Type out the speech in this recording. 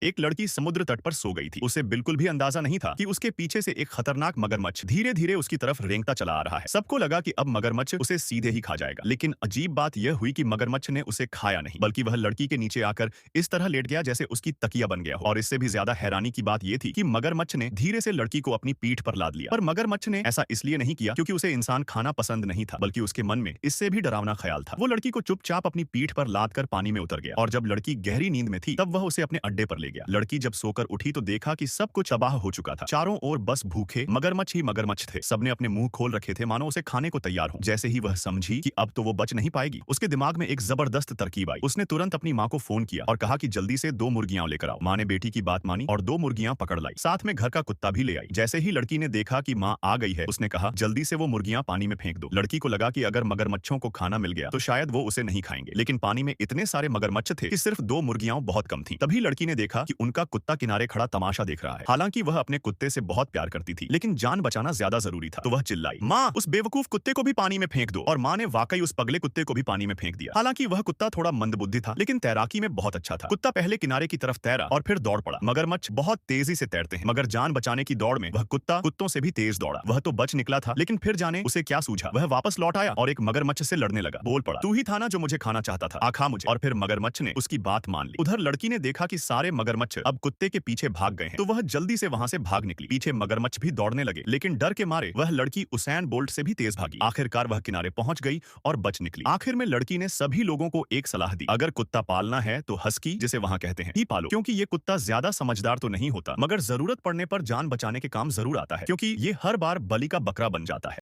एक लड़की समुद्र तट पर सो गई थी। उसे बिल्कुल भी अंदाजा नहीं था कि उसके पीछे से एक खतरनाक मगरमच्छ धीरे-धीरे उसकी तरफ रेंगता चला आ रहा है। सबको लगा कि अब मगरमच्छ उसे सीधे ही खा जाएगा, लेकिन अजीब बात यह हुई कि मगरमच्छ ने उसे खाया नहीं, बल्कि वह लड़की के नीचे आकर इस तरह लेट गया जैसे उसकी तकिया बन गया हो। और इससे भी ज्यादा हैरानी की बात यह थी कि मगरमच्छ ने धीरे से लड़की को अपनी पीठ पर लाद लिया। पर मगरमच्छ ने ऐसा इसलिए नहीं किया क्योंकि उसे इंसान खाना पसंद नहीं था, बल्कि उसके मन में इससे भी डरावना ख्याल था। वो लड़की को चुपचाप अपनी पीठ पर लाद कर पानी में उतर गया, और जब लड़की गहरी नींद में थी तब वह उसे अपने अड्डे पर ले गया। लड़की जब सोकर उठी तो देखा कि सब कुछ तबाह हो चुका था। चारों ओर बस भूखे मगरमच्छ ही मगरमच्छ थे। सबने अपने मुंह खोल रखे थे, मानो उसे खाने को तैयार हो। जैसे ही वह समझी कि अब तो वो बच नहीं पाएगी, उसके दिमाग में एक जबरदस्त तरकीब आई। उसने तुरंत अपनी माँ को फोन किया और कहा कि जल्दी से 2 मुर्गियां लेकर आओ। माँ ने बेटी की बात मानी और 2 मुर्गियां पकड़ लाई, साथ में घर का कुत्ता भी ले आई। जैसे ही लड़की ने देखा कि माँ आ गई है, उसने कहा जल्दी से वो मुर्गियां पानी में फेंक दो। लड़की को लगा कि अगर मगरमच्छों को खाना मिल गया तो शायद वो उसे नहीं खाएंगे, लेकिन पानी में इतने सारे मगरमच्छ थे कि सिर्फ 2 मुर्गियां बहुत कम थी। तभी लड़की ने देखा कि उनका कुत्ता किनारे खड़ा तमाशा देख रहा है। हालांकि वह अपने कुत्ते से बहुत प्यार करती थी, लेकिन जान बचाना ज्यादा जरूरी था। तो वह चिल्लाई, माँ, उस बेवकूफ कुत्ते को भी पानी में फेंक दो। और माँ ने वाकई उस पगले कुत्ते को भी पानी में फेंक दिया। हालांकि वह कुत्ता थोड़ा मंदबुद्धि था, लेकिन तैराकी में बहुत अच्छा था। कुत्ता पहले किनारे की तरफ तैरा और फिर दौड़ पड़ा। मगरमच्छ बहुत तेजी से तैरते हैं, मगर जान बचाने की दौड़ में वह कुत्ता कुत्तों से भी तेज दौड़ा। वह तो बच निकला था, लेकिन फिर जाने उसे क्या सूझा, वह वापस लौट आया और एक मगरमच्छ से लड़ने लगा। बोल पड़ा, तू ही था ना जो मुझे खाना चाहता था, आ खा मुझे। और फिर मगरमच्छ ने उसकी बात मान ली। उधर लड़की ने देखा कि सारे मगरमच्छ अब कुत्ते के पीछे भाग गए हैं, तो वह जल्दी से वहां से भाग निकली। पीछे मगरमच्छ भी दौड़ने लगे, लेकिन डर के मारे वह लड़की उसैन बोल्ट से भी तेज भागी। आखिरकार वह किनारे पहुंच गई और बच निकली। आखिर में लड़की ने सभी लोगों को एक सलाह दी, अगर कुत्ता पालना है तो हस्की, जिसे वहां कहते हैं, ही पालो, क्योंकि ये कुत्ता ज्यादा समझदार तो नहीं होता, मगर जरूरत पड़ने पर जान बचाने के काम जरूर आता है, क्योंकि ये हर बार बलि का बकरा बन जाता है।